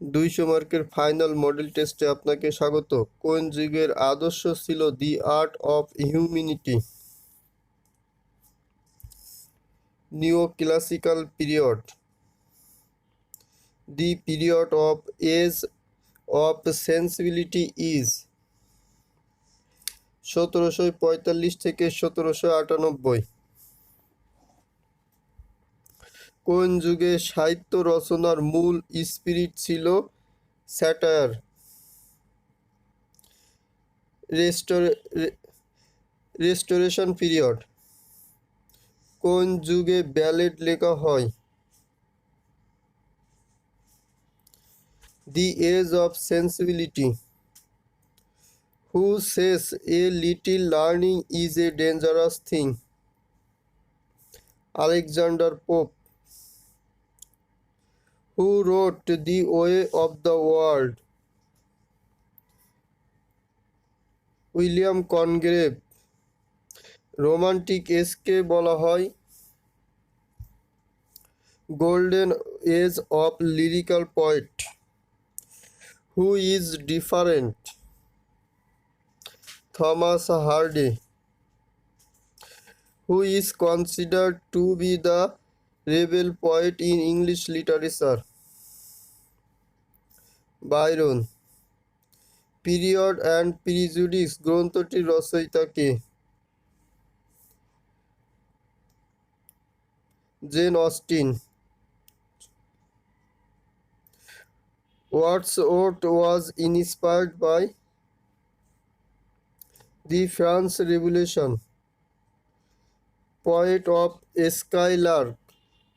200 মার্কের final model টেস্টে আপনাকে স্বাগত। কোন যুগের আদর্শ ছিল the art of humanity? Neo classical period. The period of age of sensibility is 1745 থেকে 1798। কোন যুগে সাহিত্য রচনার মূল স্পিরিট ছিল স্যাটায়ার? Restoration period. কোন যুগে ব্যালেট লেখা হয়? The age of sensibility. Who says a little learning is a dangerous thing? Alexander Pope. Who wrote the way of the world? William Congreve. Romantic এজকে বলা হয় golden age of lyrical poet. Who is different? Thomas Hardy. Who is considered to be the rebel poet in English literature? Byron. Pride and prejudice গ্রন্থটির রচয়িতা কে? Jane Austen. Wordsworth was inspired by the French Revolution. Poet of Skylark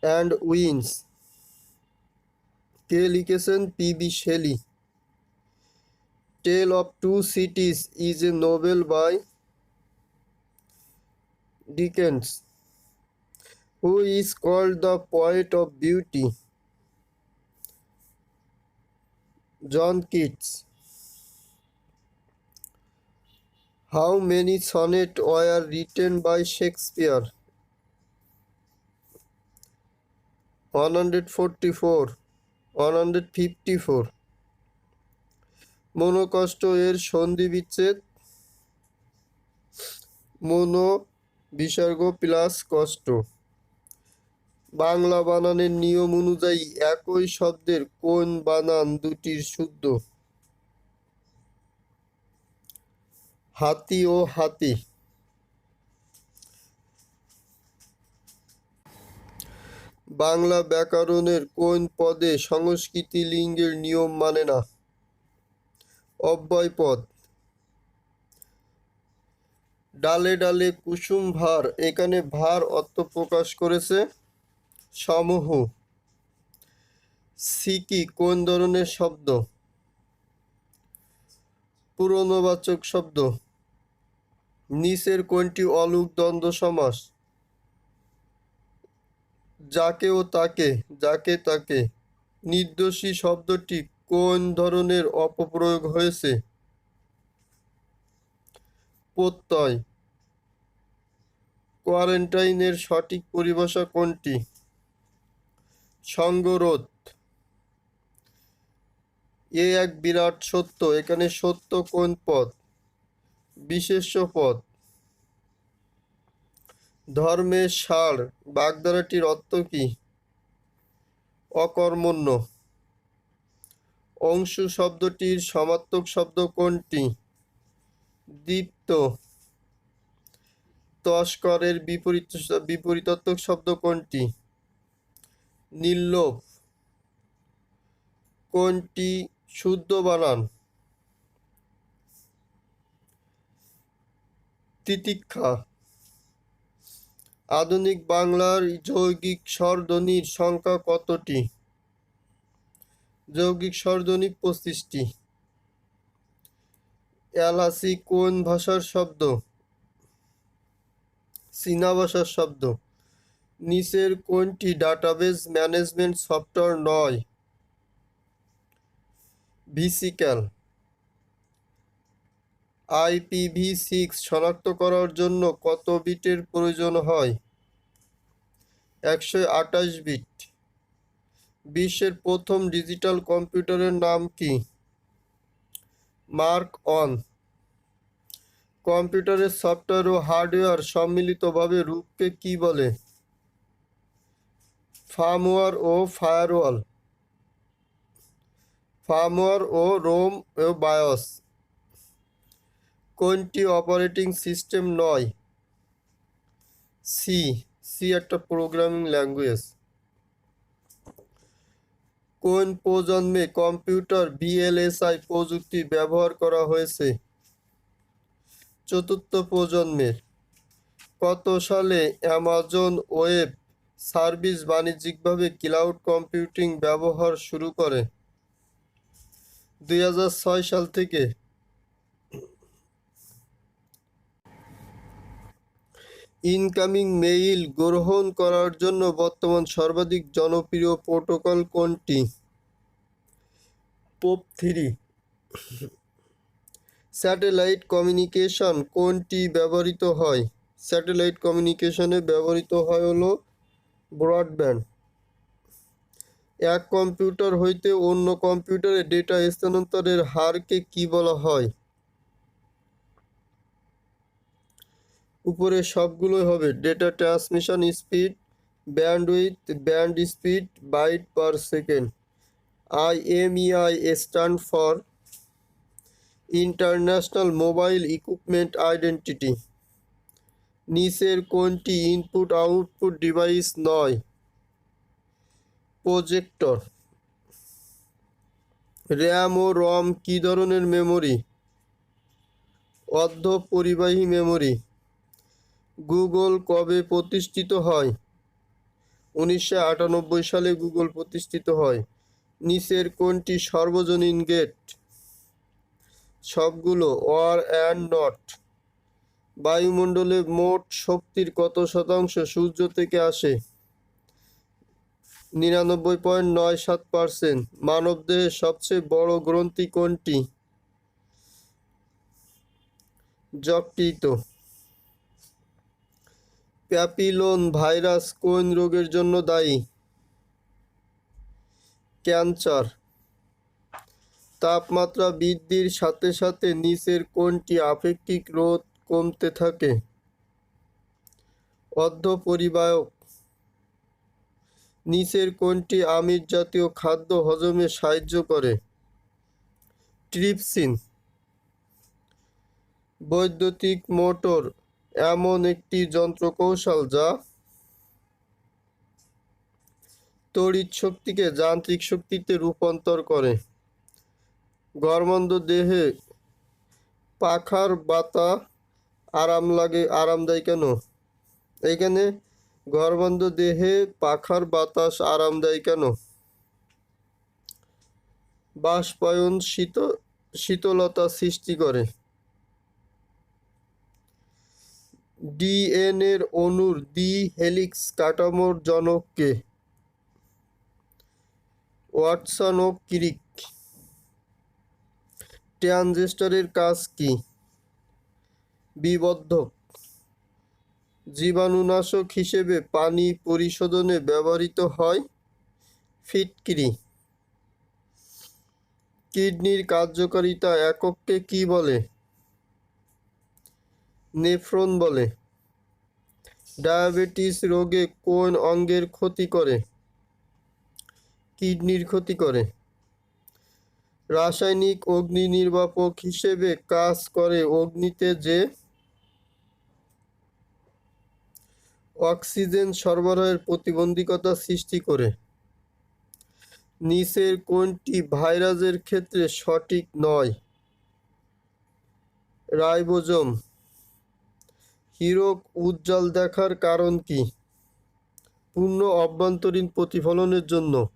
and Winds কে লিখেছেন? PB. Shelley. Tale of Two Cities is a novel by Dickens. Who is called the poet of beauty? John Keats. How many sonnets were written by Shakespeare? 144, 154. মনোকষ্ট এর সন্ধি বিচ্ছেদ? মনো বিসর্গ plus কষ্ট। বাংলা বানানের নিয়ম অনুযায়ী একই শব্দের কোন বানান দুটির শুদ্ধ? হাতি ও হাতি। বাংলা ব্যাকরণের কোন পদে সংস্কৃতি লিঙ্গের নিয়ম মানে না? অব্যয় পদ। ডালে ডালে কুসুম ভার, এখানে ভার অর্থ প্রকাশ করেছে সমূহ। সিকি কোন ধরনের শব্দ? পুরনোবাচক শব্দ। নিচের কোনটি অলুক দ্বন্দ্ব সমাস? যাকে ও তাকে, যাকে তাকে। নির্দোষী শব্দটি কোন ধরনের অপপ্রয়োগ হয়েছে? প্রত্যয়। কোয়ারেন্টাইনের সঠিক পরিভাষা কোনটি? সঙ্গরোধ। এ এক বিরাট সত্য, এখানে সত্য কোন পদ? বিশেষ্য পদ। ধর্মের সার বাগধারাটির অর্থ কি? অকর্মণ্য। অংশু শব্দটির সমার্থক শব্দ কোনটি? দীপ্ত। তস্করের বিপরীতার্থক শব্দ কোনটি? নির্লোভ। কোনটি শুদ্ধ বানান? তিতিক্ষা। আধুনিক বাংলার যৌগিক স্বরধ্বনির সংখ্যা কতটি? যৌগিক স্বরধ্বনি 25টি। এলাচি কোন ভাষার শব্দ? চীনা ভাষার শব্দ। নিচের কোনটি ডাটাবেজ ম্যানেজমেন্ট সফটওয়্যার নয়? ভিসিক্যাল। IPv6 শনাক্ত করার জন্য কত বিটের প্রয়োজন হয়? 128 বিট। বিশ্বের প্রথম ডিজিটাল কম্পিউটারের নাম কি? Mark on. কম্পিউটারের সফটওয়্যার ও হার্ডওয়্যার সম্মিলিতভাবে রূপকে কি বলে? ফার্মওয়্যার ও ফায়ারওয়াল। ফার্মওয়্যার ও রোম ও বায়োস। কোনটি অপারেটিং সিস্টেম নয়? সি। সি একটা প্রোগ্রামিং ল্যাঙ্গুয়েজ। কোন প্রজন্মে কম্পিউটার ভিএলএসআই প্রযুক্তি ব্যবহার করা হয়েছে? চতুর্থ প্রজন্মের। কত সালে অ্যামাজন ওয়েব সার্ভিস বাণিজ্যিকভাবে ক্লাউড কম্পিউটিং ব্যবহার শুরু করে? 2006 সাল থেকে। ইনকামিং মেইল গ্রহণ করার জন্য বর্তমান সর্বাধিক জনপ্রিয় প্রোটোকল কোনটি? POP3। স্যাটেলাইট কমিউনিকেশন কোনটি ব্যবহৃত হয়? স্যাটেলাইট কমিউনিকেশনে ব্যবহৃত হয় হলো ব্রডব্যান্ড। এক কম্পিউটার হইতে অন্য কম্পিউটারে ডেটা স্থানান্তরের হারকে কি বলা হয়? উপরে সবগুলোই হবে। Data transmission speed, bandwidth, band speed, byte per second. IMEI stand for international mobile equipment identity. নিচের কোনটি ইনপুট আউটপুট ডিভাইস নয়? প্রজেক্টর। র্যাম ও রম কি ধরনের মেমোরি? অর্ধ পরিবাহী মেমোরি। গুগল কবে প্রতিষ্ঠিত হয়? 1998 সালে গুগল প্রতিষ্ঠিত হয়। নিচের কোনটি সর্বজনীন গেট? সবগুলো। Or and not. বায়ুমণ্ডলে মোট শক্তির কত শতাংশ সূর্য থেকে আসে? 99.97%। মানবদেহের সবচেয়ে বড় গ্রন্থি কোনটি? যকৃত। প্যাপিলোন ভাইরাস কোন রোগের জন্য দায়ী? ক্যান্সার। তাপমাত্রা বৃদ্ধির সাথে সাথে নিচের কোনটি আপেক্ষিক রোধ কমতে থাকে? অর্ধপরিবাহক। নিচের কোনটি আমিষ জাতীয় খাদ্য হজমে সাহায্য করে? ট্রিপসিন। বৈদ্যুতিক মোটর এমন একটি যন্ত্রকৌশল যা তড়িৎ শক্তিকে যান্ত্রিক শক্তিতে রূপান্তর করে। গরমন্দ দেহে পাখার বাতা আরামদায়ী কেন? এইখানে গরমন্দ দেহে পাখার বাতাস আরামদায়ী কেন? বাষ্পায়ন শীতলতা সৃষ্টি করে। ডিএনএর অণুর দ্বি-হেলিক্স কাঠামোর জনক কে? ওয়াটসন ও ক্রিক। ট্রানজিস্টরের কাজ কি? বিবর্ধক। জীবাণুনাশক হিসেবে পানি পরিশোধনে ব্যবহৃত হয় ফিটকিরি। কিডনির কার্যকারিতা একককে কি বলে? নেফ্রন বলে। ডায়াবেটিস রোগে কোন অঙ্গের ক্ষতি করে? কিডনির ক্ষতি করে। রাসায়নিক অগ্নি নির্বাপক হিসেবে কাজ করে অগ্নিতে যে অক্সিজেন সরবরাহের প্রতিবন্ধকতা সৃষ্টি করে। নিচের কোনটি ভাইরাসের ক্ষেত্রে সঠিক নয়? রাইবোজোম। হীরক উজ্জ্বল দেখার কারণ কি? পূর্ণ অভ্যন্তরীণ প্রতিফলনের জন্য।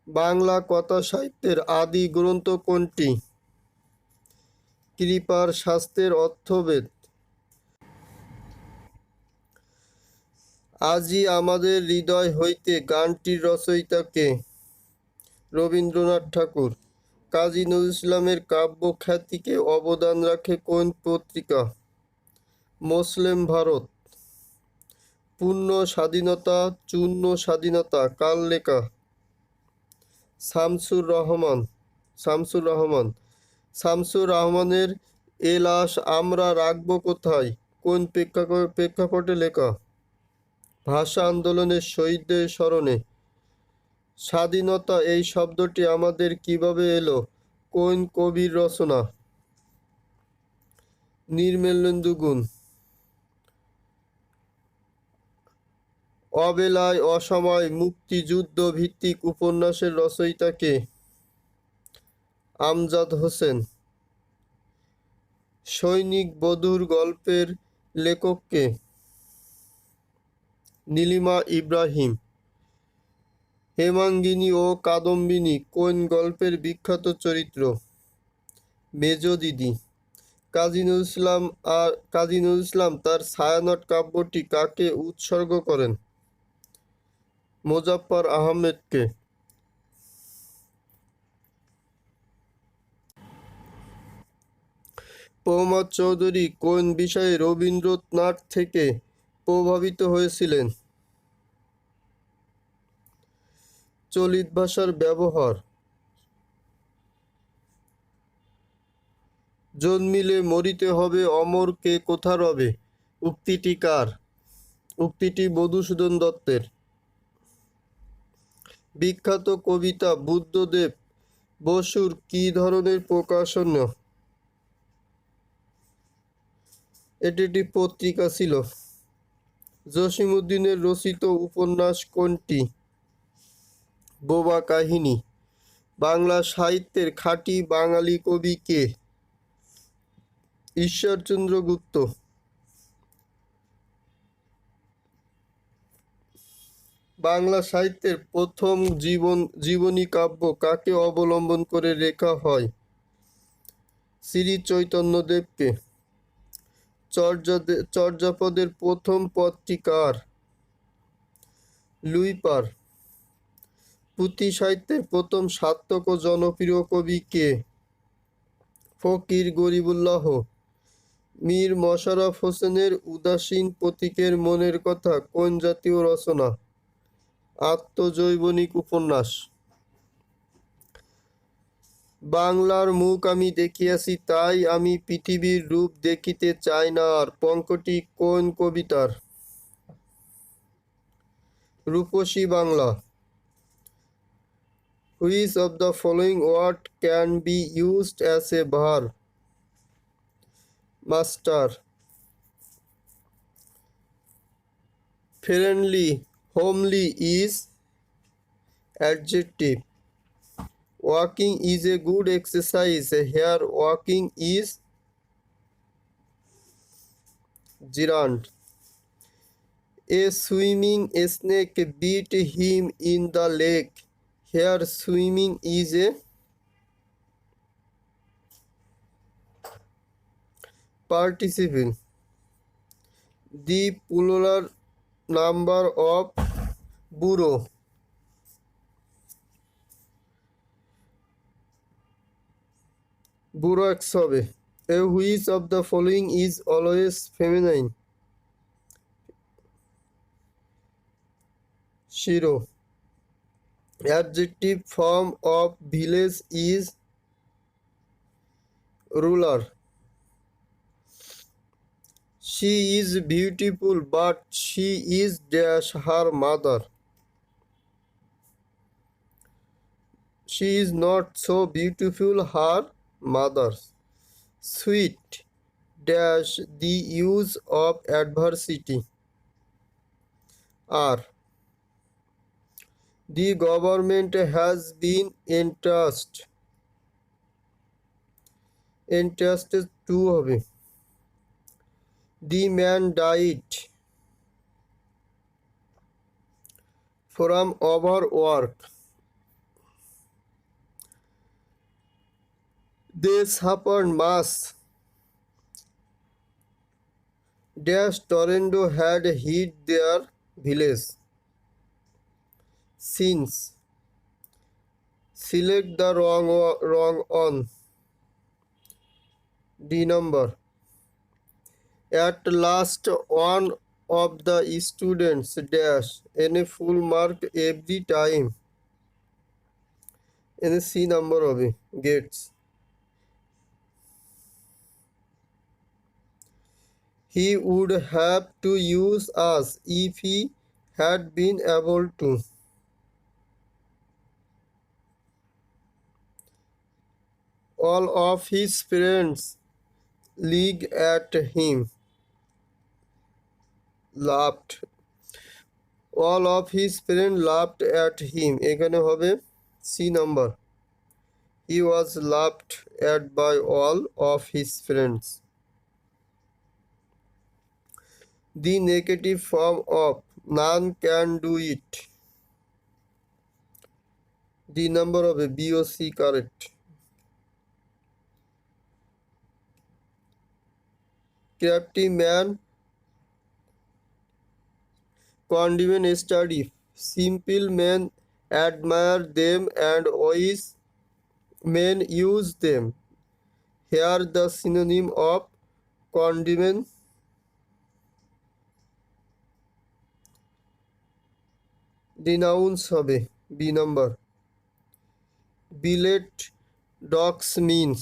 বাংলা কথা সাহিত্যের আদি গ্রন্থ কোনটি? কৃপার শাস্ত্রের অর্থবেদ। আজি আমাদের হৃদয় হইতে গানটির রচয়িতা কে? রবীন্দ্রনাথ ঠাকুর। কাজী নজরুল ইসলামের কাব্য খ্যাতিকে অবদান রাখে কোন পত্রিকা? মুসলিম ভারত। পূর্ণ স্বাধীনতা চূর্ণ স্বাধীনতা কার লেখা? শামসুর রহমান। শামসুর রহমান। শামসুর রহমানের এ লাশ আমরা রাখব কোথায়? কোন প্রেক্ষাপটে লেখা? ভাষা আন্দোলনের শহীদদের স্মরণে। স্বাধীনতা এই শব্দটি আমাদের কিভাবে এলো? কোন কবির রচনা? নির্মলেন্দু গুণ। অবেলায় অসময় মুক্তিযুদ্ধ ভিত্তিক উপন্যাসের রচয়িতা কে? আমজাদ হোসেন। সৈনিক বধূর গল্পের লেখক কে? নীলিমা ইব্রাহিম। হেমাঙ্গিনী ও কাদম্বিনী কোন গল্পের বিখ্যাত চরিত্র? মেজো দিদি। কাজী নজরুল ইসলাম তার ছায়ানট কাব্যটি কাকে উৎসর্গ করেন? মোজাফফর আহমেদকে। প্রমথ চৌধুরী কোন বিষয়ে রবীন্দ্রনাথ থেকে প্রভাবিত হয়েছিলেন? চলিত ভাষার ব্যবহার। জন্মিলে মরিতে হবে অমর কে কোথা রবে? উক্তিটি কার? উক্তিটি মধুসূদন দত্তের। বিখ্যাত কবিতা বুদ্ধদেব বসুর কি ধরনের প্রকাশনা? এটি একটি পত্রিকা ছিল। জসীমউদ্দীনের রচিত উপন্যাস কোনটি? বোবা কাহিনী। বাংলা সাহিত্যের খাঁটি বাঙালি কবি কে? ঈশ্বরচন্দ্র গুপ্ত। বাংলা সাহিত্যের প্রথম জীবনী কাব্য কাকে অবলম্বন করে লেখা হয়? শ্রী চৈতন্যদেবকে। চর্যাপদের প্রথম পদটি কার? লুইপার। পুঁথি সাহিত্যের প্রথম সার্থক ও জনপ্রিয় কবি কে? ফকির গরিবুল্লাহ। মীর মশাররফ হোসেনের উদাসীন প্রতীকের মনের কথা কোন জাতীয় রচনা? আত্মজৈবনিক উপন্যাস। বাংলার মুখ আমি দেখিয়াছি তাই আমি পৃথিবীর রূপ দেখিতে চাই না আর পঙ্কটি কোন কবিতার? রূপসী Bangla. Which of the following word can be used as a verb? Master. Friendly, homely is adjective. Walking is a good exercise. Here walking is gerund. A swimming snake beat him in the leg. Here swimming is a participle. The plural number of bureau. Burex হবে। A which of the following is always feminine? Shiro. Adjective form of village is ruler. She is beautiful but she is dash her mother. She is not so beautiful her mother. Sweet dash the use of adversity. R. The government has been entrusted to হবে। The man died from overwork. They suffered much. Dash tornado had hit their village. Since select the wrong on. D number. At last one of the students dash in a full mark every time. এখানে C number হবে Gates. He would have to use us if he had been able to. All of his friends league at him. Laughed. All of his friends laughed at him. এখানে হবে C number. He was laughed at by all of his friends. The negative form of none can do it. The number of a B O C correct. Crafty man condemn study. Simple men admire them and wise men use them. Here the synonym of condemn. Denounce হবে B number. Billet docs means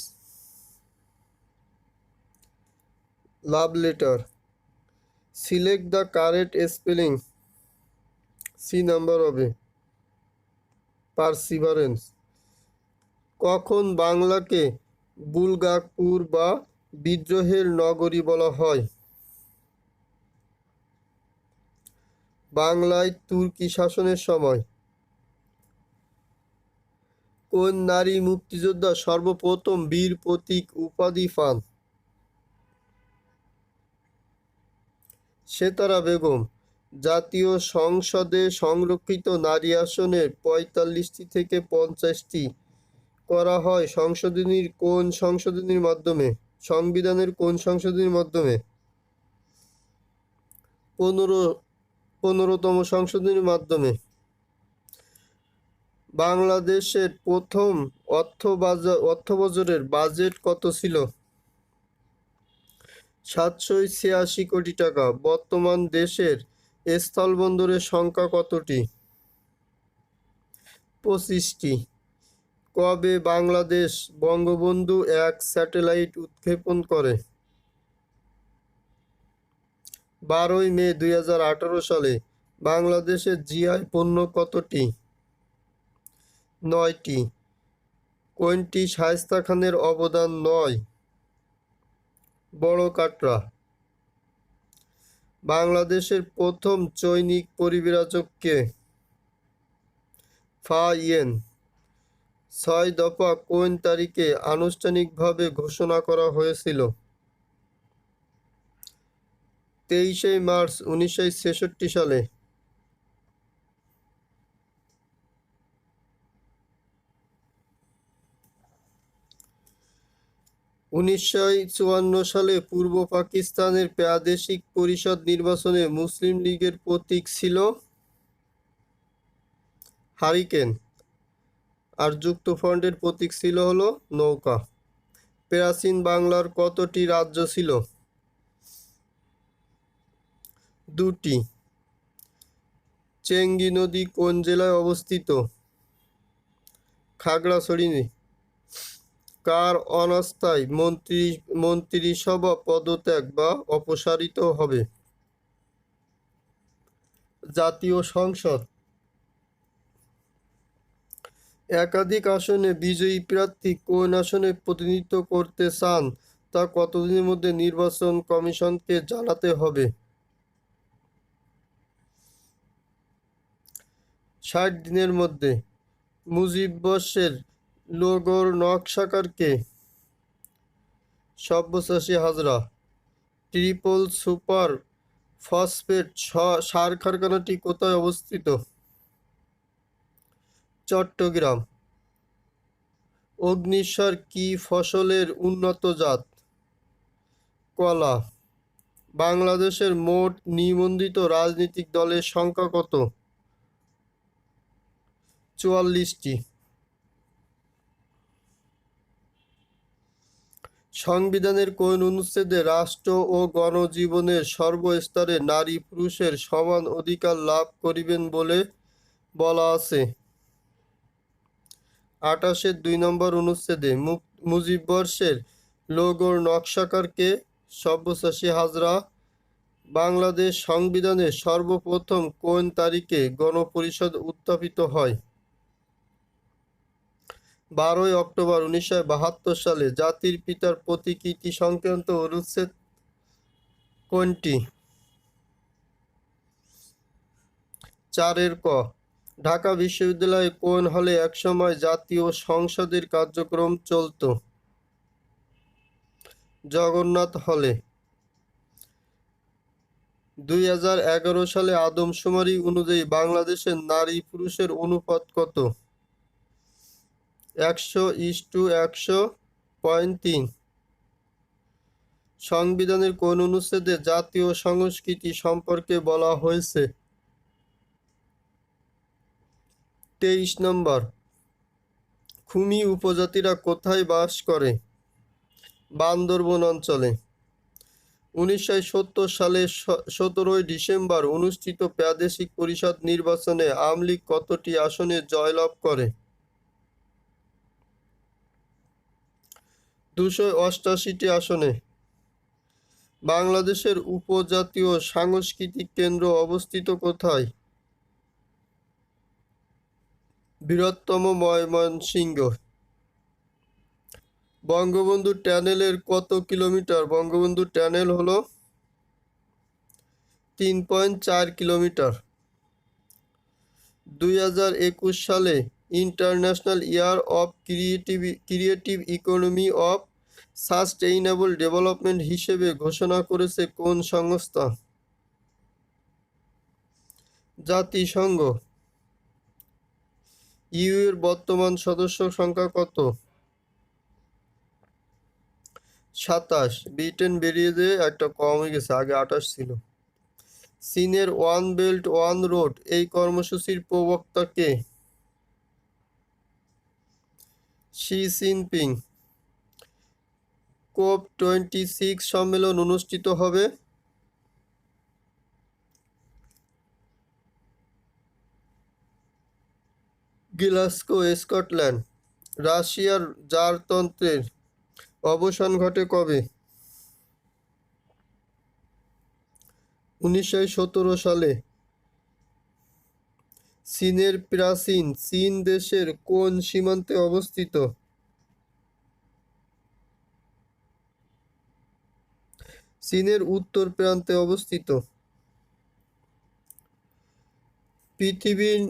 love letter. Select the correct spelling. C number হবে perseverance. কখন বাংলাকে বুলগাকুর বা বিদ্রোহের নগরী বলা হয়? বাংলায় তুর্কি শাসনের সময়। কোন নারী মুক্তিযোদ্ধা সর্বপ্রথম বীর প্রতীক উপাধি পান? সেতারা বেগম। জাতীয় সংসদে সংরক্ষিত নারী আসনের ৪৫টি থেকে ৫০টি করা হয় সংশোধনীর মাধ্যমে? সংবিধানের কোন সংশোধনীর মাধ্যমে? ১৫তম সংশোধনীর মাধ্যমে। বাংলাদেশের প্রথম অর্থবছরের বাজেট কত ছিল? ৭৮৬ কোটি টাকা। বর্তমান দেশের স্থলবন্দরের সংখ্যা কতটি? ২৫টি। কবে বাংলাদেশ বঙ্গবন্ধু ১ স্যাটেলাইট উৎক্ষেপণ করে? ১২ মে ২০১৮ সালে। বাংলাদেশের জিআই পণ্য কতটি? ৯টি। কোনটি শায়েস্তা খানের অবদান নয়? বড় কাটরা। বাংলাদেশের প্রথম চৈনিক পরিব্রাজক কে? ফা ইয়েন। ৬ দফা কোন তারিখে আনুষ্ঠানিকভাবে ঘোষণা করা হয়েছিল? ২৩ মার্চ ১৯৬৬ সালে। ১৯৫৪ সালে পূর্ব পাকিস্তানের প্রাদেশিক পরিষদ নির্বাচনে মুসলিম লীগের প্রতীক ছিল হারিকেন, আর যুক্তফ্রন্টের প্রতীক ছিল হলো নৌকা। প্রাচীন বাংলার কতটি রাজ্য ছিল? ২টি। চেঙ্গি নদী কোন জেলায় অবস্থিত? খাগড়াছড়ি। কার অনাস্থায় মন্ত্রিসভা পদত্যাগ বা অপসারিত হবে? জাতীয় সংসদ। একাধিক আসনে বিজয়ী প্রার্থী কোন আসনে প্রতিনিধিত্ব করতে চান তা কতদিনের মধ্যে নির্বাচন কমিশনকে জানাতে হবে? ৬০ দিনের মধ্যে। মুজিববর্ষের লোগোর নকশাকার কে? Sabyasachi Hazra. Triple super phosphate সার কারখানাটি কোথায় অবস্থিত? চট্টগ্রাম। অগ্নিস্বর কি ফসলের উন্নত জাত? কলা। বাংলাদেশের মোট নিবন্ধিত রাজনৈতিক দলের সংখ্যা কত? ৪৪টি। সংবিধানের কোন অনুচ্ছেদে রাষ্ট্র ও গণজীবনের সর্বস্তরে নারী পুরুষের সমান অধিকার লাভ করিবেন বলে বলা আছে? 28-2 অনুচ্ছেদে মুজিববর্ষের লোগোর নকশাকারকে সব্যসাচী হাজরা। বাংলাদেশ সংবিধানের সর্বপ্রথম কোন তারিখে গণপরিষদ উত্থাপিত হয়? 12 অক্টোবর 1972 সালে। জাতির পিতার প্রতিকৃতি সংক্রান্ত অনুচ্ছেদ কোনটি? 4 ক। ঢাকা বিশ্ববিদ্যালয়ে কোন হলে একসময় জাতীয় সংসদের কার্যক্রম চলত? জগন্নাথ হলে। 2011 সালে আদমশুমারি অনুযায়ী বাংলাদেশের নারী পুরুষের অনুপাত কত? 100:100.3। সংবিধানের কোন অনুচ্ছেদে জাতীয় সংস্কৃতি সম্পর্কে বলা হয়েছে? 23 নম্বর। খুমি উপজাতিরা কোথায় বাস করে? বান্দরবন অঞ্চলে। 1970 সালের 17 ডিসেম্বর অনুষ্ঠিত প্রাদেশিক পরিষদ নির্বাচনে আওয়ামী লীগ কতটি আসনে জয়লাভ করে? 288টি আসনে। বাংলাদেশের উপজাতীয় সাংস্কৃতিক কেন্দ্র অবস্থিত কোথায়? বৃহত্তম ময়মনসিংহ। বঙ্গবন্ধু টানেলের কত কিলোমিটার? বঙ্গবন্ধু টানেল হলো 3.4 কিলোমিটার। 2021 সালে international year of creative economy of sustainable development হিসেবে ঘোষণা করেছে কোন সংস্থা? জাতিসংঘ। ইউ এর বর্তমান সদস্য সংখ্যা কত? 27। ব্রিটেন বেরিয়ে যেয়ে একটা কম হয়ে গেছে, আগে 28 ছিল। চীনের ওয়ান বেল্ট ওয়ান রোড এই কর্মসূচির প্রবক্তা কে? Xi Jinping. COP26 সম্মেলন অনুষ্ঠিত হবে গ্লাসগো, স্কটল্যান্ড। রাশিয়ার জারতন্ত্রের অবসান ঘটে কবে? 1917 সালে। চীনের প্রাচীন চীন দেশের কোন সীমান্তে অবস্থিত? চীনের উত্তর প্রান্তে অবস্থিত। পৃথিবীর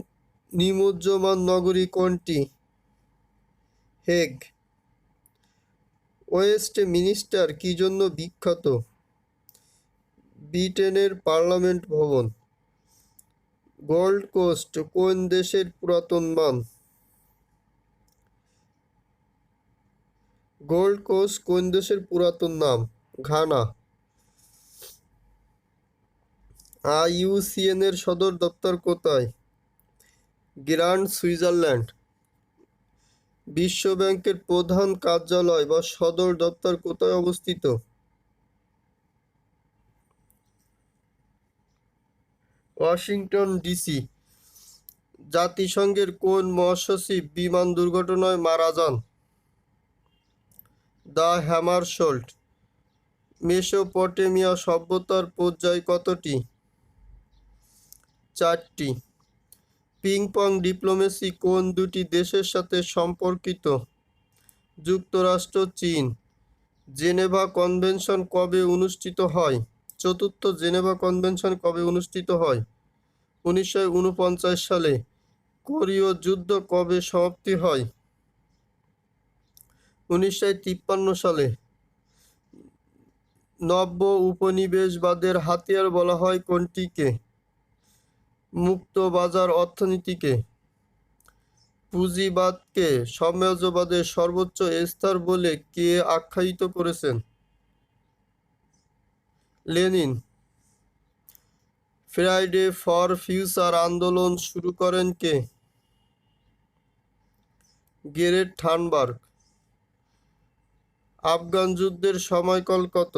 নিমজ্জমান নগরী কোনটি? হেগ। ওয়েস্ট মিনিস্টার কি জন্য বিখ্যাত? ব্রিটেনের পার্লামেন্ট ভবন। গোল্ড কোস্ট কোন দেশের পুরাতন নাম? গোল্ড কোস্ট কোন দেশের পুরাতন নাম? ঘানা। IUCN এর সদর দপ্তর কোথায়? Grand Switzerland. বিশ্ব ব্যাংকের প্রধান কার্যালয় বা সদর দপ্তর কোথায় অবস্থিত? Washington DC. জাতিসংঘের কোন মহাসচিব বিমান দুর্ঘটনায় মারা যান? The Hammarskjöld. মেসোপটেমিয়া সভ্যতার পর্যায় কতটি? 4টি। পিং পং ডিপ্লোমেসি কোন দুটি দেশের সাথে সম্পর্কিত? যুক্তরাষ্ট্র, চীন। জেনেভা কনভেনশন কবে অনুষ্ঠিত হয়? চতুর্থ জেনেভা কনভেনশন কবে অনুষ্ঠিত হয়? 1949 সালে। কোরীয় যুদ্ধ কবে সমাপ্তি হয়? 1953 সালে। নব্য উপনিবেশবাদের হাতিয়ার বলা হয় কোনটিকে? মুক্ত বাজার অর্থনীতিকে। পুঁজিবাদকে সাম্যবাদের সর্বোচ্চ স্তর বলে কে আখ্যায়িত করেছেন? লেনিন। ফ্রাইডে ফর ফিউচার আন্দোলন শুরু করেন কে? Great Thunberg. আফগান যুদ্ধের সময়কাল কত?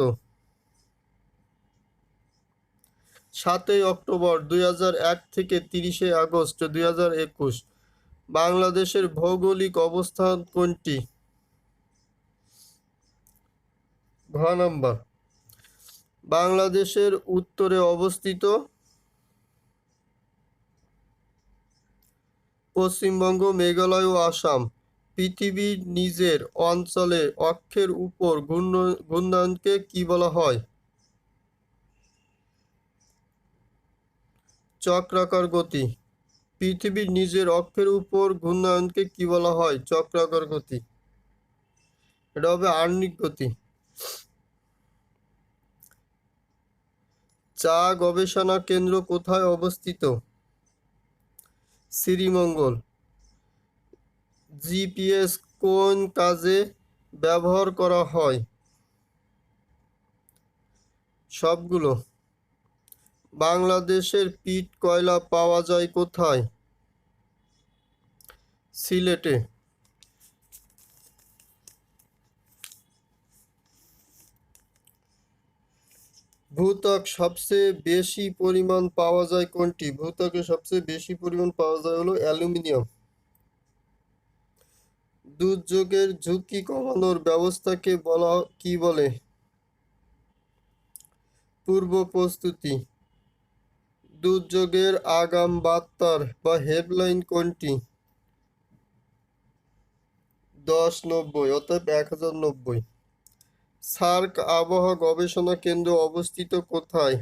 7 অক্টোবর 2001 থেকে 30 আগস্ট 2021। বাংলাদেশের ভৌগোলিক অবস্থান কোনটি? ঘ নাম্বার। বাংলাদেশের উত্তরে অবস্থিত। পশ্চিমবঙ্গ, মেঘালয় ও আসাম। পৃথিবীর নিজের অঞ্চলে অক্ষের উপর ঘূর্ণায়নকে কি বলা হয়? চক্রাকার গতি। পৃথিবীর নিজের অক্ষের উপর ঘূর্ণায়নকে কি বলা হয়? চক্রাকার গতি। এটা হবে আহ্নিক গতি। চা গবেষণা কেন্দ্র কোথায় অবস্থিত? শ্রীমঙ্গল। জিপিএস কোন কাজে ব্যবহার করা হয়? সবগুলো। বাংলাদেশের পিট কয়লা পাওয়া যায় কোথায়? সিলেটে। ভূত্বক সবচেয়ে বেশি পরিমাণ পাওয়া যায় কোনটি? ভূত্বকে সবচেয়ে বেশি পরিমাণ পাওয়া যায় হলো অ্যালুমিনিয়াম। দুর্যোগের ঝুঁকি কমানোর ব্যবস্থাকে কি বলে? পূর্ব প্রস্তুতি। দুর্যোগের আগাম বার্তার বা হেডলাইন কোনটি? 1090 অর্থাৎ 1090। সার্ক আবহাওয়া গবেষণা কেন্দ্র অবস্থিত কোথায়?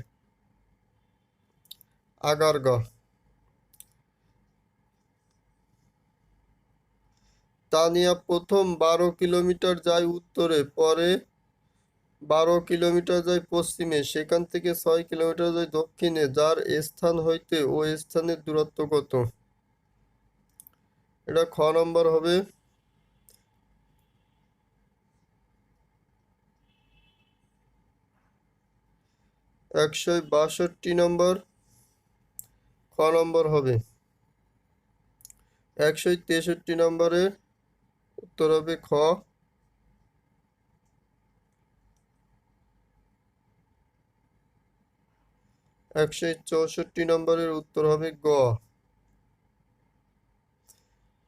আগারগাঁও। তানিয়া প্রথম 12 কিলোমিটার যায় উত্তরে, পরে 12 কিলোমিটার যায় পশ্চিমে, সেখান থেকে 6 কিলোমিটার যায় দক্ষিণে, যার স্থান হইতে ও স্থানের দূরত্ব কত? এটা খ নম্বর হবে। 162 নম্বর। খ নম্বর হবে। 163 নম্বরের উত্তর হবে খ। 164 নম্বরের উত্তর হবে গ।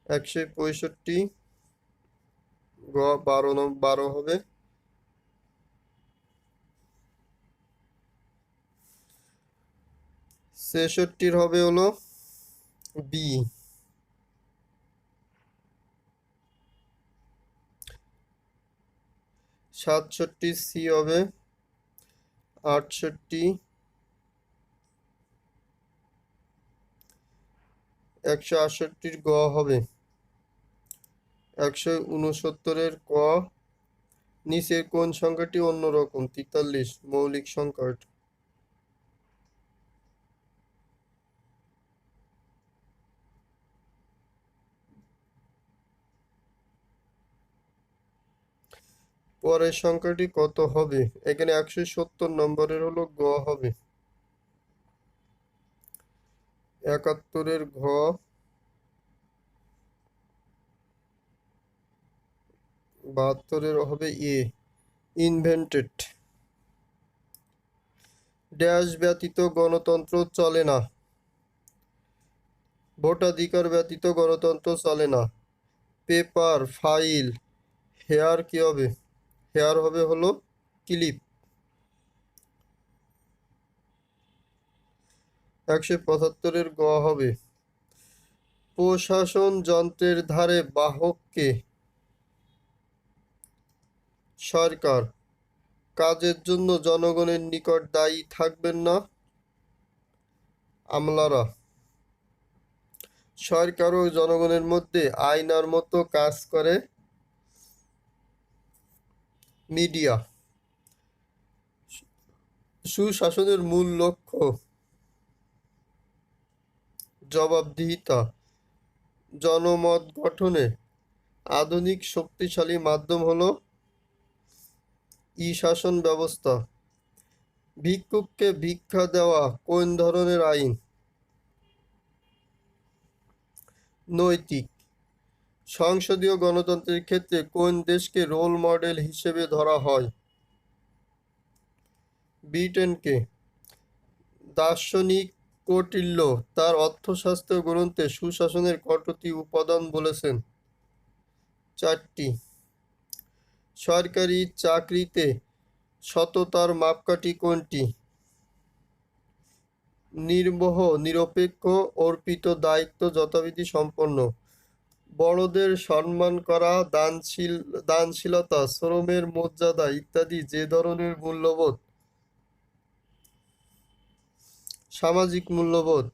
165 গ। 12 হবে। 66 হবে হলো বি। 67 সি হবে। 68 168 গ হবে। 169 ক। নিচের কোন সংখ্যাটি অন্যরকম? 43 মৌলিক সংখ্যা। পরের সংখ্যাটি কত হবে? এখানে 170 নম্বরের হলো গ হবে। 71 ঘ। 72 হবে এ। ইনভেন্টেড। ড্যাশ ব্যতীত গণতন্ত্র চলে না। ভোটাধিকার ব্যতীত গণতন্ত্র চলে না। পেপার, ফাইল, হেয়ার কি হবে? হেয়ার হবে হলো ক্লিপ। 175 গ হবে। প্রশাসন যন্ত্রের ধারে বাহককে? সরকার। কাজের জন্য জনগণের নিকট দায়ী থাকবেন না? আমলারা। সরকার ও জনগণের মধ্যে আয়নার মতো কাজ করে মিডিয়া। সুশাসনের মূল লক্ষ্য? জবাবদিহিতা। জনমত গঠনে আধুনিক শক্তিশালী মাধ্যম হলো ই-শাসন ব্যবস্থা। ভিক্ষুককে ভিক্ষা দেওয়া কোন ধরনের আইন? নৈতিক। সংসদীয় গণতন্ত্রের ক্ষেত্রে কোন দেশকে রোল মডেল হিসেবে ধরা হয়? ব্রিটেনকে। দার্শনিক কৌটিল্য তার অর্থশাস্ত্র গ্রন্থে সুশাসনের কতটি উপাদান বলেছেন? 4টি। সরকারি চাকরিতে সততার মাপকাঠি কোনটি? নির্মোহ, নিরপেক্ষ, অর্পিত দায়িত্ব যথাবিধি সম্পন্ন। বড়দের সম্মান করা, দানশীলতা, শ্রমের মর্যাদা ইত্যাদি যে ধরনের মূল্যবোধ? সামাজিক মূল্যবোধ।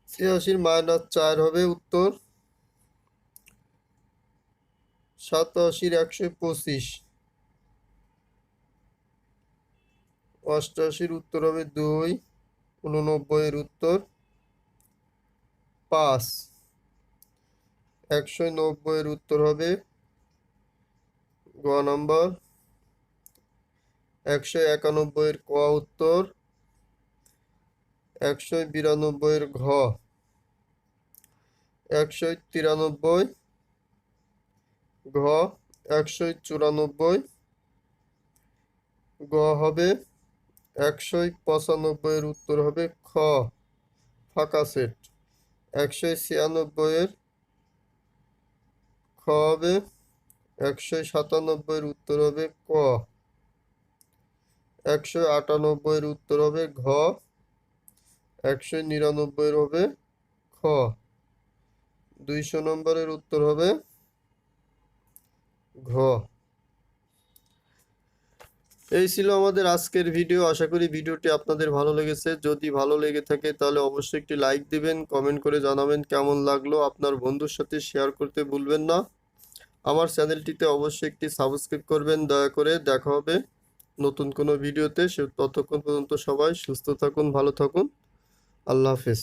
৮৬ - 4 হবে উত্তর। ৮৭ - ১২৫। ৮৮ উত্তর হবে 2। ৮৯ উত্তর 5। ১৯০ উত্তর হবে গ নম্বর। ১৯১ ক উত্তর। ১৯২ ঘ। ১৯৩ ঘ। ১৯৪ গ হবে। ১৯৫ উত্তর হবে খ, ফাঁকা সেট। ১৯৯৬ খ হবে। ১৯৯৭ উত্তর হবে ক। ১৯৯৮ উত্তর হবে ঘ। ১৯৯ হবে খ। ২০০ নম্বরের উত্তর হবে ঘ। এই ছিল আমাদের আজকের ভিডিও। আশা করি ভিডিওটি আপনাদের ভালো লেগেছে। যদি ভালো লেগে থাকে তাহলে অবশ্যই একটি লাইক দিবেন, কমেন্ট করে জানাবেন কেমন লাগলো। আপনার বন্ধুর সাথে শেয়ার করতে ভুলবেন না। আমার চ্যানেলটিতে অবশ্যই একটি সাবস্ক্রাইব করবেন দয়া করে। দেখা হবে নতুন কোনো ভিডিওতে। ততক্ষণ পর্যন্ত সবাই সুস্থ থাকুন, ভালো থাকুন। আল্লাহ হাফেজ।